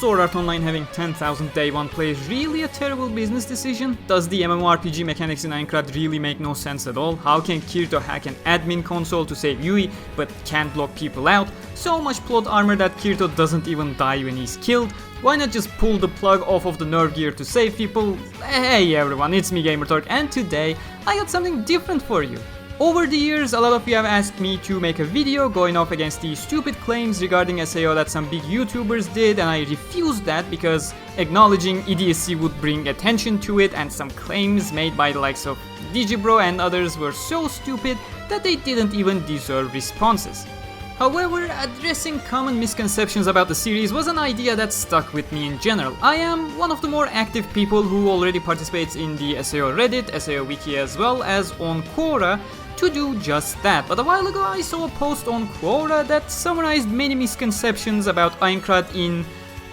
Sword Art Online having 10,000 day 1 players really a terrible business decision? Does the MMORPG mechanics in Aincrad really make no sense at all? How can Kirito hack an admin console to save Yui but can't block people out? So much plot armor that Kirito doesn't even die when he's killed? Why not just pull the plug off of the NerveGear to save people? Hey everyone, it's me Gamerturk, and today I got something different for you. Over the years, a lot of you have asked me to make a video going off against the stupid claims regarding SAO that some big YouTubers did, and I refused that because acknowledging idiocy would bring attention to it, and some claims made by the likes of Digibro and others were so stupid that they didn't even deserve responses. However, addressing common misconceptions about the series was an idea that stuck with me in general. I am one of the more active people who already participates in the SAO Reddit, SAO Wiki, as well as on Quora to do just that. But a while ago I saw a post on Quora that summarized many misconceptions about Aincrad in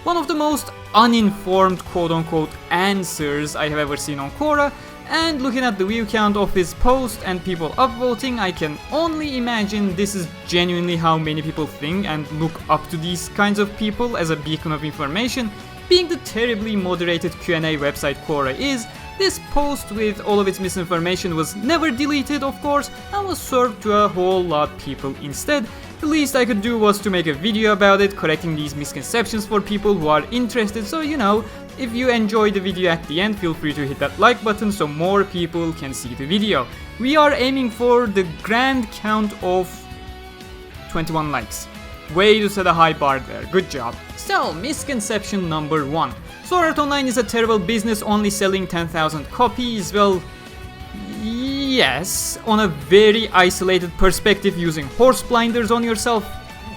one of the most uninformed quote-unquote answers I have ever seen on Quora. And looking at the view count of his post and people upvoting, I can only imagine this is genuinely how many people think and look up to these kinds of people as a beacon of information. Being the terribly moderated Q&A website Quora is, this post with all of its misinformation was never deleted, of course, and was served to a whole lot of people instead. The least I could do was to make a video about it, correcting these misconceptions for people who are interested, so you know, if you enjoy the video at the end, feel free to hit that like button so more people can see the video. We are aiming for the grand count of 21 likes. Way to set a high bar there, good job. So, misconception number 1. Sword Art Online is a terrible business only selling 10,000 copies. Well, yes, on a very isolated perspective using horse blinders on yourself.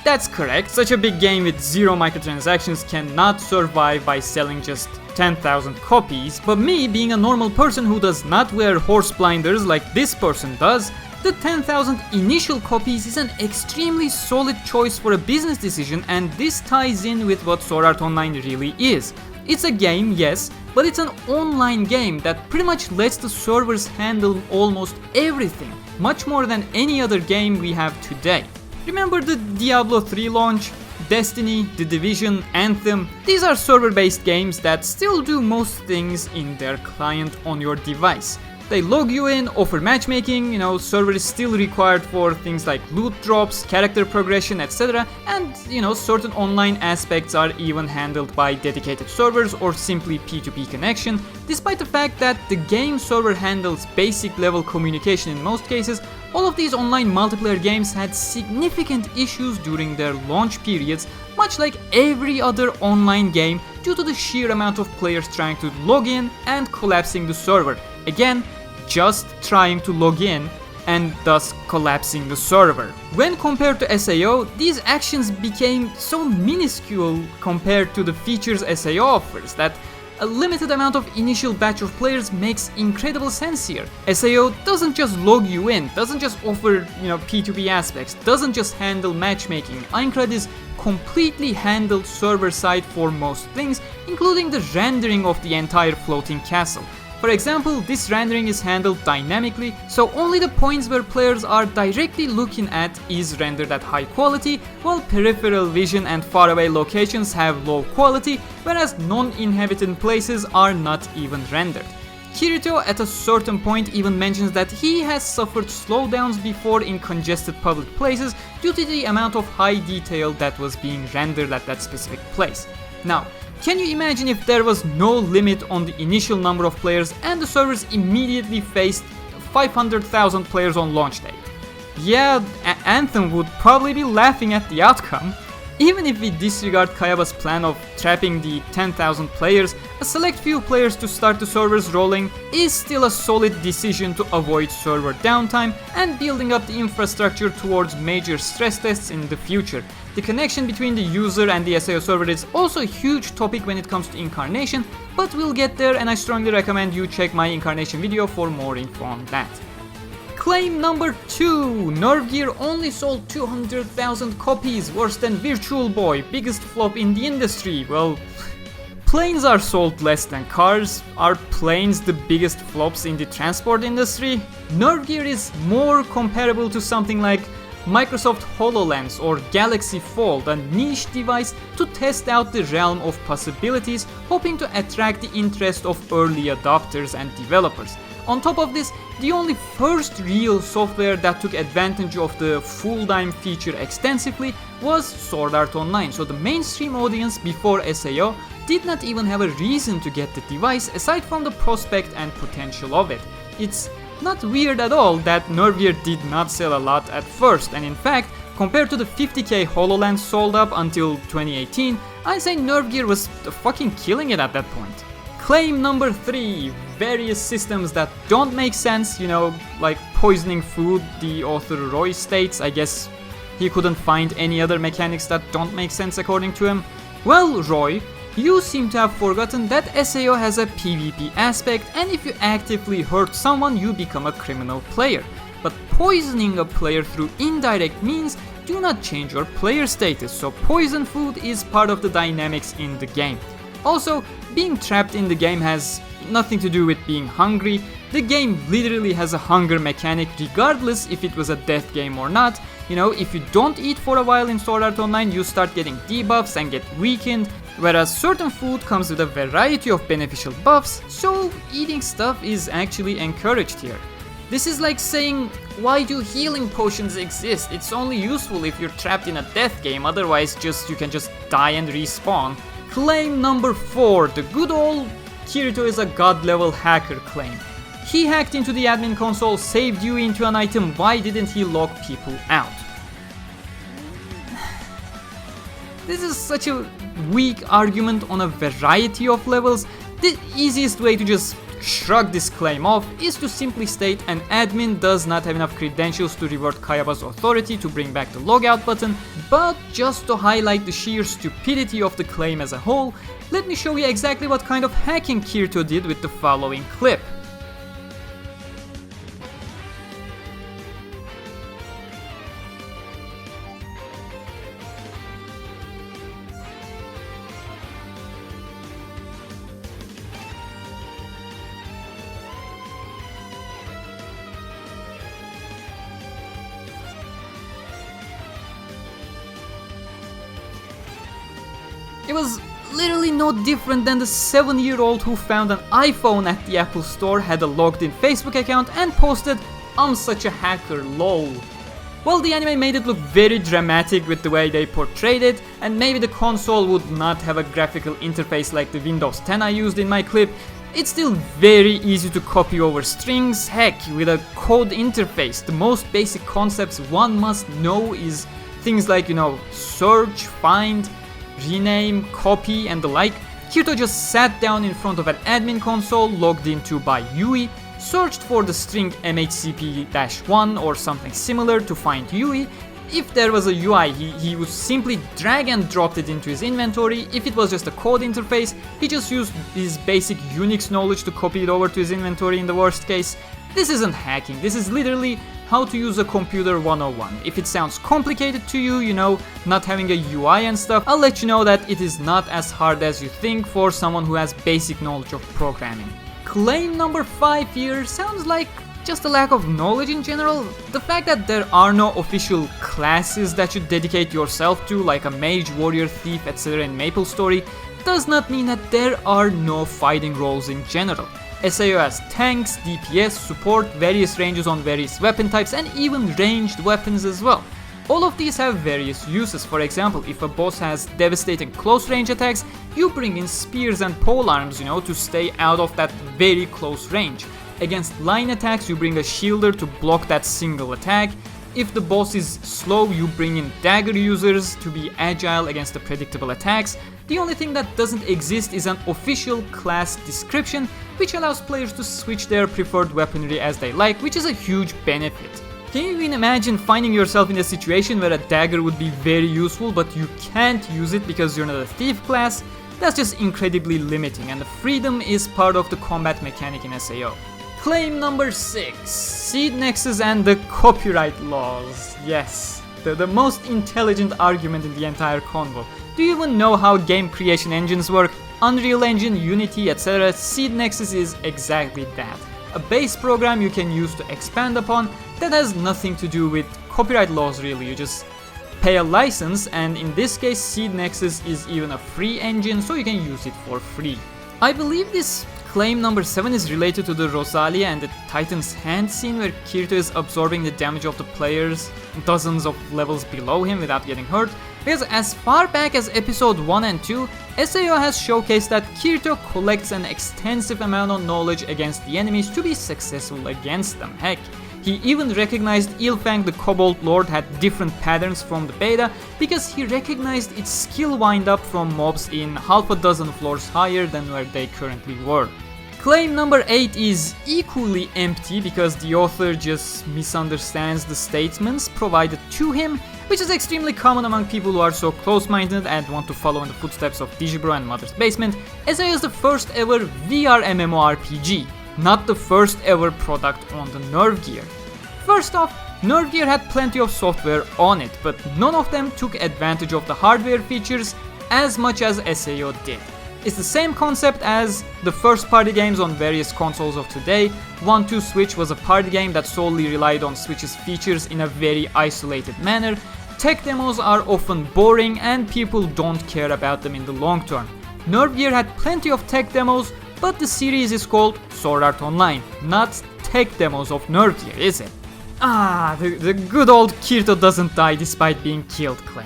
That's correct, such a big game with zero microtransactions cannot survive by selling just 10,000 copies, but me being a normal person who does not wear horse blinders like this person does, the 10,000 initial copies is an extremely solid choice for a business decision, and this ties in with what Sword Art Online really is. It's a game, yes, but it's an online game that pretty much lets the servers handle almost everything, much more than any other game we have today. Remember the Diablo 3 launch, Destiny, The Division, Anthem? These are server-based games that still do most things in their client on your device. They log you in, offer matchmaking, server is still required for things like loot drops, character progression, etc. And certain online aspects are even handled by dedicated servers or simply P2P connection. Despite the fact that the game server handles basic level communication in most cases, all of these online multiplayer games had significant issues during their launch periods, much like every other online game, due to the sheer amount of players trying to log in and collapsing the server. Again, just trying to log in and thus collapsing the server. When compared to SAO, these actions became so minuscule compared to the features SAO offers that a limited amount of initial batch of players makes incredible sense here. SAO doesn't just log you in, doesn't just offer P2P aspects, doesn't just handle matchmaking. Aincrad is completely handled server side for most things, including the rendering of the entire floating castle. For example, this rendering is handled dynamically, so only the points where players are directly looking at is rendered at high quality, while peripheral vision and faraway locations have low quality, whereas non-inhabited places are not even rendered. Kirito at a certain point even mentions that he has suffered slowdowns before in congested public places due to the amount of high detail that was being rendered at that specific place. Now, can you imagine if there was no limit on the initial number of players and the servers immediately faced 500,000 players on launch day? Yeah, Anthem would probably be laughing at the outcome. Even if we disregard Kayaba's plan of trapping the 10,000 players, a select few players to start the servers rolling is still a solid decision to avoid server downtime and building up the infrastructure towards major stress tests in the future. The connection between the user and the SAO server is also a huge topic when it comes to Incarnation, but we'll get there, and I strongly recommend you check my Incarnation video for more info on that. Claim number 2. NerveGear only sold 200,000 copies, worse than Virtual Boy, biggest flop in the industry. Well, planes are sold less than cars. Are planes the biggest flops in the transport industry? NerveGear is more comparable to something like Microsoft HoloLens or Galaxy Fold, a niche device to test out the realm of possibilities, hoping to attract the interest of early adopters and developers. On top of this, the only first real software that took advantage of the full dime feature extensively was Sword Art Online, so the mainstream audience before SAO did not even have a reason to get the device aside from the prospect and potential of it. It's not weird at all that NerveGear did not sell a lot at first, and in fact, compared to the 50k HoloLens sold up until 2018, I'd say NerveGear was fucking killing it at that point. Claim number 3, various systems that don't make sense, like poisoning food, the author Roy states. I guess he couldn't find any other mechanics that don't make sense according to him. Well, Roy, you seem to have forgotten that SAO has a PvP aspect, and if you actively hurt someone, you become a criminal player. But poisoning a player through indirect means do not change your player status, so poison food is part of the dynamics in the game. Also, being trapped in the game has nothing to do with being hungry. The game literally has a hunger mechanic regardless if it was a death game or not. If you don't eat for a while in Sword Art Online, you start getting debuffs and get weakened, whereas certain food comes with a variety of beneficial buffs, so eating stuff is actually encouraged here. This is like saying, why do healing potions exist? It's only useful if you're trapped in a death game, otherwise you can just die and respawn. Claim number 4, the good old Kirito is a god level hacker claim. He hacked into the admin console, saved you into an item, why didn't he lock people out? This is such a weak argument on a variety of levels. The easiest way to just shrug this claim off is to simply state an admin does not have enough credentials to revert Kayaba's authority to bring back the logout button, but just to highlight the sheer stupidity of the claim as a whole, let me show you exactly what kind of hacking Kirito did with the following clip. It was literally no different than the 7-year-old who found an iPhone at the Apple store, had a logged in Facebook account and posted, "I'm such a hacker, lol." Well, the anime made it look very dramatic with the way they portrayed it, and maybe the console would not have a graphical interface like the Windows 10 I used in my clip. It's still very easy to copy over strings. Heck, with a code interface, the most basic concepts one must know is things like, search, find, rename, copy, and the like. Kirito just sat down in front of an admin console logged into by Yui, searched for the string MHCP-1 or something similar to find Yui. If there was a UI, he would simply drag and drop it into his inventory. If it was just a code interface, he just used his basic Unix knowledge to copy it over to his inventory in the worst case. This isn't hacking, this is literally how to use a computer 101. If it sounds complicated to you, not having a UI and stuff, I'll let you know that it is not as hard as you think for someone who has basic knowledge of programming. Claim number 5 here sounds like just a lack of knowledge in general. The fact that there are no official classes that you dedicate yourself to, like a mage, warrior, thief, etc. in MapleStory, does not mean that there are no fighting roles in general. SAO has tanks, DPS, support, various ranges on various weapon types, and even ranged weapons as well. All of these have various uses. For example, if a boss has devastating close range attacks, you bring in spears and polearms, to stay out of that very close range. Against line attacks, you bring a shielder to block that single attack. If the boss is slow, you bring in dagger users to be agile against the predictable attacks. The only thing that doesn't exist is an official class description, which allows players to switch their preferred weaponry as they like, which is a huge benefit. Can you even imagine finding yourself in a situation where a dagger would be very useful, but you can't use it because you're not a thief class? That's just incredibly limiting, and the freedom is part of the combat mechanic in SAO. Claim number 6, Seed Nexus and the copyright laws. Yes, the most intelligent argument in the entire convo. Do you even know how game creation engines work? Unreal Engine, Unity, etc. Seed Nexus is exactly that. A base program you can use to expand upon that has nothing to do with copyright laws really. You just pay a license, and in this case Seed Nexus is even a free engine, so you can use it for free. I believe this claim number 7 is related to the Rosalia and the Titan's Hand scene, where Kirito is absorbing the damage of the players dozens of levels below him without getting hurt. Because as far back as episode 1 and 2, SAO has showcased that Kirito collects an extensive amount of knowledge against the enemies to be successful against them. Heck, he even recognized Ilfang the Cobalt Lord had different patterns from the beta because he recognized its skill wind-up from mobs in half a dozen floors higher than where they currently were. Claim number 8 is equally empty because the author just misunderstands the statements provided to him, which is extremely common among people who are so close-minded and want to follow in the footsteps of Digibro and Mother's Basement. SAO is the first ever VR MMORPG, not the first ever product on the NerveGear. First off, NerveGear had plenty of software on it, but none of them took advantage of the hardware features as much as SAO did. It's the same concept as the first party games on various consoles of today. 1-2 Switch was a party game that solely relied on Switch's features in a very isolated manner. Tech demos are often boring and people don't care about them in the long term. NerveGear had plenty of tech demos, but the series is called Sword Art Online, not tech demos of NerveGear, is it? The good old Kirito doesn't die despite being killed claim.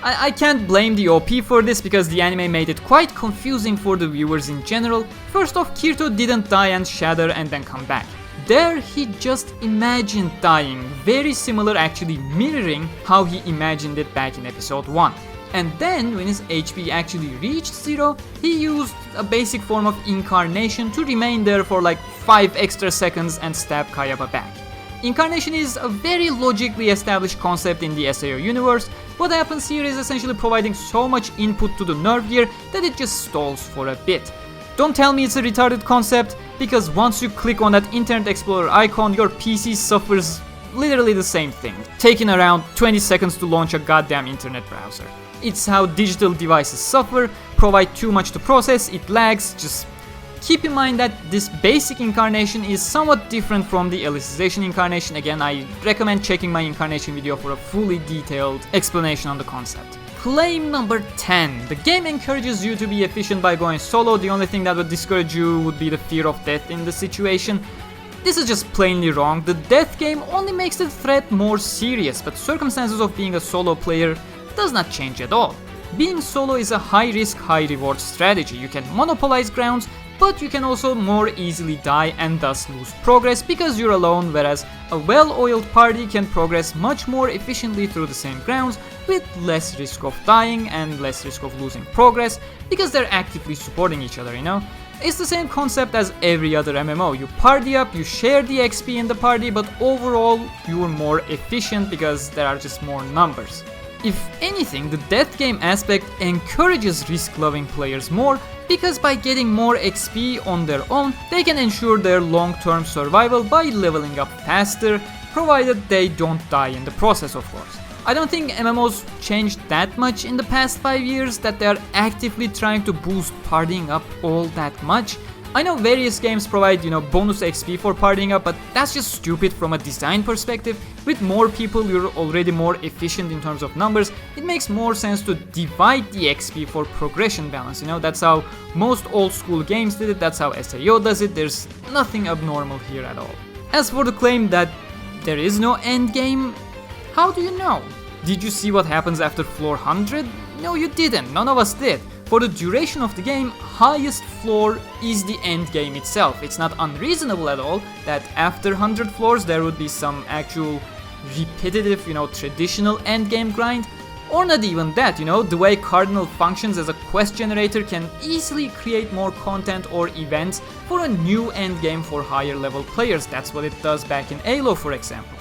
I can't blame the OP for this because the anime made it quite confusing for the viewers in general. First off, Kirito didn't die and shatter and then come back. There he just imagined dying, very similar, actually mirroring how he imagined it back in episode 1. And then when his HP actually reached 0, he used a basic form of incarnation to remain there for like 5 extra seconds and stab Kayaba back. Incarnation is a very logically established concept in the SAO universe. What happens here is essentially providing so much input to the NerveGear that it just stalls for a bit. Don't tell me it's a retarded concept, because once you click on that Internet Explorer icon, your PC suffers literally the same thing, taking around 20 seconds to launch a goddamn internet browser. It's how digital devices suffer, provide too much to process, it lags. Just keep in mind that this basic incarnation is somewhat different from the Alicization incarnation. Again, I recommend checking my incarnation video for a fully detailed explanation on the concept. Claim number 10. The game encourages you to be efficient by going solo. The only thing that would discourage you would be the fear of death in the situation. This is just plainly wrong. The death game only makes the threat more serious, but circumstances of being a solo player does not change at all. Being solo is a high risk, high reward strategy. You can monopolize grounds, but you can also more easily die and thus lose progress because you're alone, whereas a well-oiled party can progress much more efficiently through the same grounds with less risk of dying and less risk of losing progress because they're actively supporting each other, you know? It's the same concept as every other MMO. You party up, you share the XP in the party, but overall you're more efficient because there are just more numbers. If anything, the death game aspect encourages risk-loving players more because by getting more XP on their own, they can ensure their long-term survival by leveling up faster, provided they don't die in the process, of course. I don't think MMOs changed that much in the past 5 years that they are actively trying to boost partying up all that much. I know various games provide, bonus XP for partying up, but that's just stupid from a design perspective. With more people, you're already more efficient in terms of numbers. It makes more sense to divide the XP for progression balance, That's how most old school games did it, that's how SAO does it. There's nothing abnormal here at all. As for the claim that there is no endgame, how do you know? Did you see what happens after floor 100? No, you didn't. None of us did. For the duration of the game, highest floor is the end game itself. It's not unreasonable at all that after 100 floors there would be some actual repetitive, traditional end game grind. Or not even that, the way Cardinal functions as a quest generator can easily create more content or events for a new end game for higher level players. That's what it does back in Halo, for example.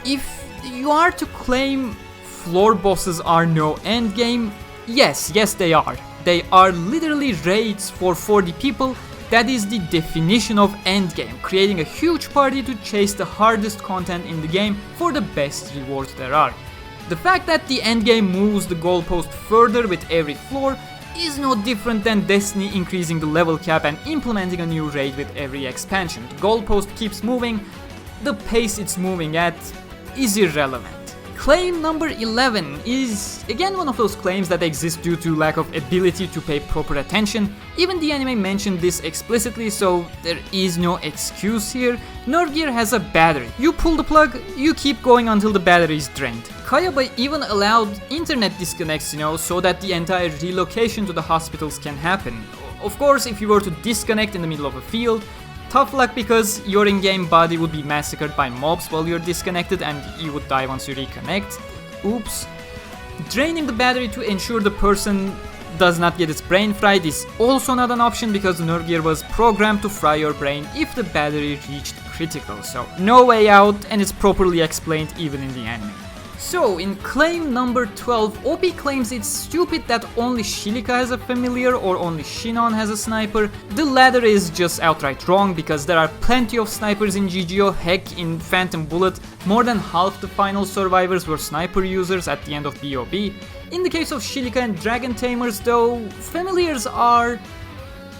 If you are to claim floor bosses are no end game, yes they are. They are literally raids for 40 people. That is the definition of endgame, creating a huge party to chase the hardest content in the game for the best rewards there are. The fact that the endgame moves the goalpost further with every floor is no different than Destiny increasing the level cap and implementing a new raid with every expansion. The goalpost keeps moving, the pace it's moving at is irrelevant. Claim number 11 is again one of those claims that exist due to lack of ability to pay proper attention. Even the anime mentioned this explicitly, so there is no excuse here. NerveGear has a battery. You pull the plug, you keep going until the battery is drained. Kayaba even allowed internet disconnects, so that the entire relocation to the hospitals can happen. Of course, if you were to disconnect in the middle of a field, tough luck because your in-game body would be massacred by mobs while you're disconnected and you would die once you reconnect. Oops. Draining the battery to ensure the person does not get its brain fried is also not an option because NerveGear was programmed to fry your brain if the battery reached critical, so no way out, and it's properly explained even in the anime. So, in claim number 12, OP claims it's stupid that only Silica has a familiar or only Shinon has a sniper. The latter is just outright wrong because there are plenty of snipers in GGO. Heck, in Phantom Bullet, more than half the final survivors were sniper users at the end of BOB. In the case of Silica and Dragon Tamers though, familiars are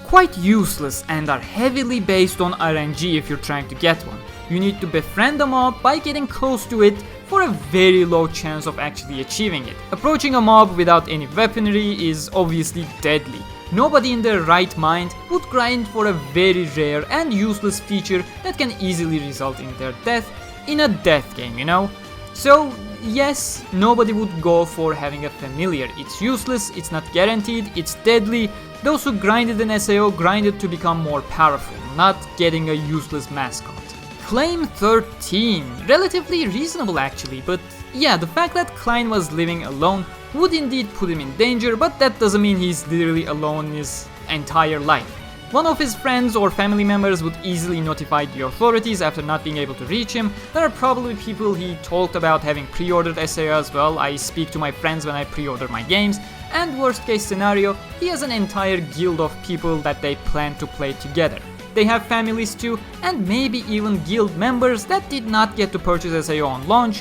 quite useless and are heavily based on RNG if you're trying to get one. You need to befriend a mob by getting close to it for a very low chance of actually achieving it. Approaching a mob without any weaponry is obviously deadly. Nobody in their right mind would grind for a very rare and useless feature that can easily result in their death in a death game, So yes, nobody would go for having a familiar. It's useless, it's not guaranteed, it's deadly. Those who grinded in SAO grinded to become more powerful, not getting a useless mascot. Claim 13, relatively reasonable actually, but yeah, the fact that Klein was living alone would indeed put him in danger, but that doesn't mean he's literally alone his entire life. One of his friends or family members would easily notify the authorities after not being able to reach him. There are probably people he talked about having pre-ordered SAO as well. I speak to my friends when I pre-order my games, and worst case scenario, he has an entire guild of people that they plan to play together. They have families too, and maybe even guild members that did not get to purchase SAO on launch,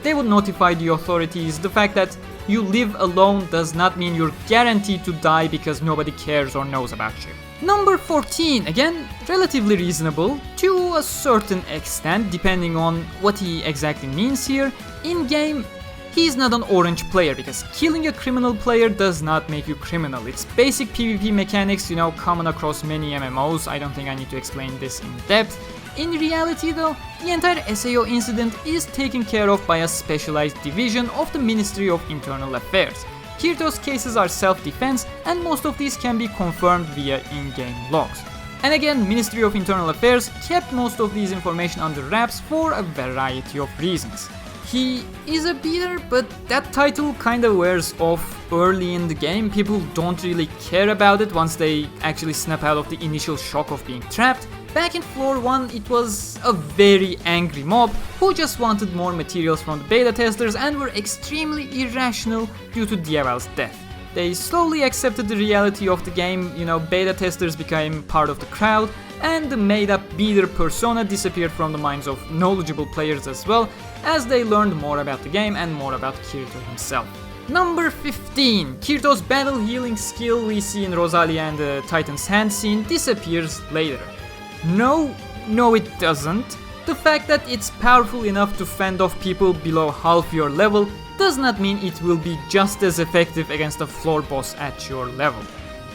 They would notify the authorities. The fact that you live alone does not mean you're guaranteed to die because nobody cares or knows about you. Number 14, again, relatively reasonable to a certain extent, depending on what he exactly means here. In-game, he's not an orange player because killing a criminal player does not make you criminal. It's basic PvP mechanics, common across many MMOs. I don't think I need to explain this in depth. In reality though, the entire SAO incident is taken care of by a specialized division of the Ministry of Internal Affairs. Kirito's cases are self-defense, and most of these can be confirmed via in-game logs. And again, Ministry of Internal Affairs kept most of these information under wraps for a variety of reasons. He is a beater, but that title kinda wears off early in the game. People don't really care about it once they actually snap out of the initial shock of being trapped. Back in Floor 1, it was a very angry mob who just wanted more materials from the beta testers and were extremely irrational due to Diaval's death. They slowly accepted the reality of the game, beta testers became part of the crowd, and the made-up beater persona disappeared from the minds of knowledgeable players as well, as they learned more about the game and more about Kirito himself. Number 15, Kirito's battle healing skill we see in Rosalia and the Titan's Hand scene disappears later. No it doesn't. The fact that it's powerful enough to fend off people below half your level does not mean it will be just as effective against a floor boss at your level.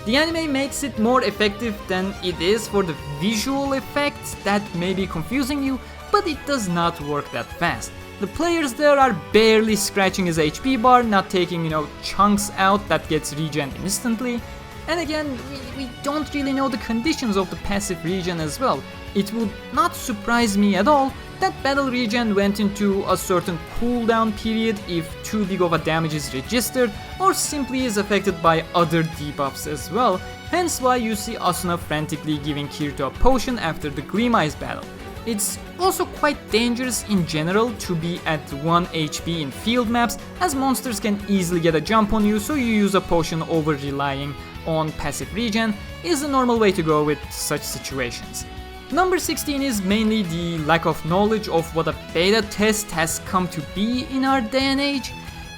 The anime makes it more effective than it is for the visual effects that may be confusing you, but it does not work that fast. The players there are barely scratching his HP bar, not taking, chunks out that gets regen instantly. And again, we don't really know the conditions of the passive regen as well. It would not surprise me at all that battle regen went into a certain cooldown period if too big of a damage is registered, or simply is affected by other debuffs as well, hence why you see Asuna frantically giving Kirito a potion after the Gleam Eyes battle. It's also quite dangerous in general to be at 1 HP in field maps, as monsters can easily get a jump on you, so you use a potion over relying on passive regen is the normal way to go with such situations. Number 16 is mainly the lack of knowledge of what a beta test has come to be in our day and age.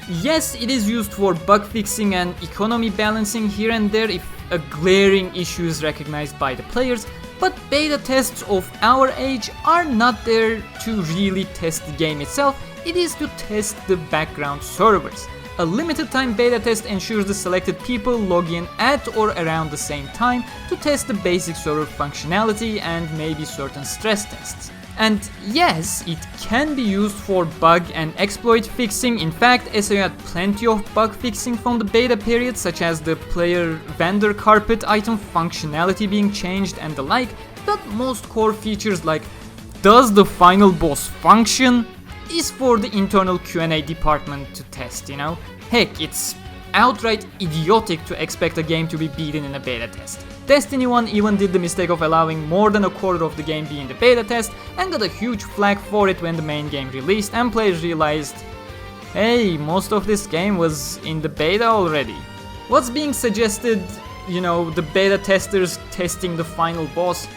Yes, it is used for bug fixing and economy balancing here and there if a glaring issue is recognized by the players, but beta tests of our age are not there to really test the game itself. it is to test the background servers. A limited time beta test ensures the selected people log in at or around the same time to test the basic server functionality and maybe certain stress tests. And yes, it can be used for bug and exploit fixing. In fact, SAO had plenty of bug fixing from the beta period, such as the player vendor carpet item functionality being changed and the like, but most core features like does the final boss function is for the internal Q&A department to test, you know? Heck, it's outright idiotic to expect a game to be beaten in a beta test. Destiny 1 even did the mistake of allowing more than a quarter of the game be in the beta test and got a huge flag for it when the main game released and players realized, hey, most of this game was in the beta already. What's being suggested, you know, the beta testers testing the final boss,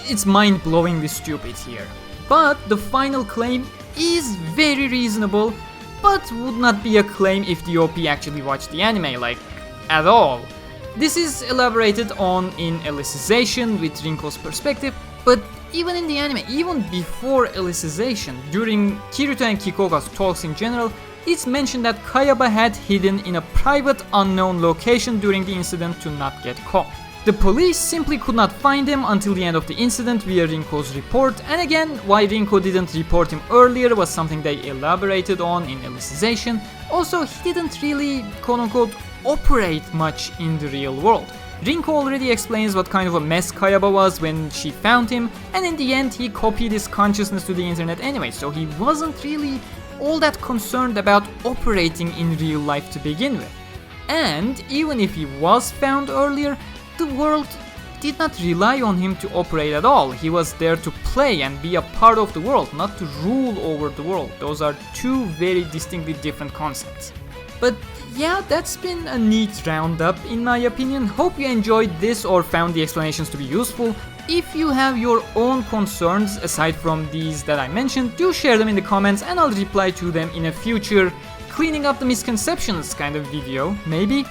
it's mind-blowingly stupid here. But the final claim is very reasonable, but would not be a claim if the OP actually watched the anime, like, at all. This is elaborated on in Alicization with Rinko's perspective, but even in the anime, even before Alicization, during Kirito and Kikoga's talks in general, it's mentioned that Kayaba had hidden in a private unknown location during the incident to not get caught. The police simply could not find him until the end of the incident via Rinko's report, and again, why Rinko didn't report him earlier was something they elaborated on in Alicization. Also, he didn't really, quote-unquote, operate much in the real world. Rinko already explains what kind of a mess Kayaba was when she found him, and in the end he copied his consciousness to the internet anyway, so he wasn't really all that concerned about operating in real life to begin with. And even if he was found earlier, the world did not rely on him to operate at all. He was there to play and be a part of the world, not to rule over the world. Those are two very distinctly different concepts. But yeah, that's been a neat roundup in my opinion. Hope you enjoyed this or found the explanations to be useful. If you have your own concerns aside from these that I mentioned, do share them in the comments and I'll reply to them in a future cleaning up the misconceptions kind of video, maybe.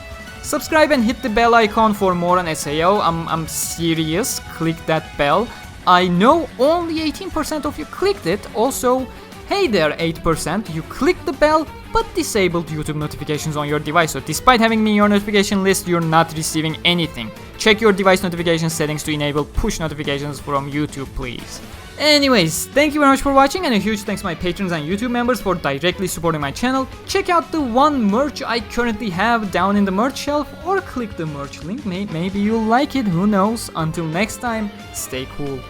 Subscribe and hit the bell icon for more on SAO. I'm serious, click that bell. I know only 18% of you clicked it. Also, hey there 8%, you clicked the bell but disabled YouTube notifications on your device. So despite having me in your notification list, you're not receiving anything. Check your device notification settings to enable push notifications from YouTube, please. Anyways, thank you very much for watching, and a huge thanks to my patrons and YouTube members for directly supporting my channel. Check out the one merch I currently have down in the merch shelf, or click the merch link, maybe you'll like it, who knows. Until next time, stay cool.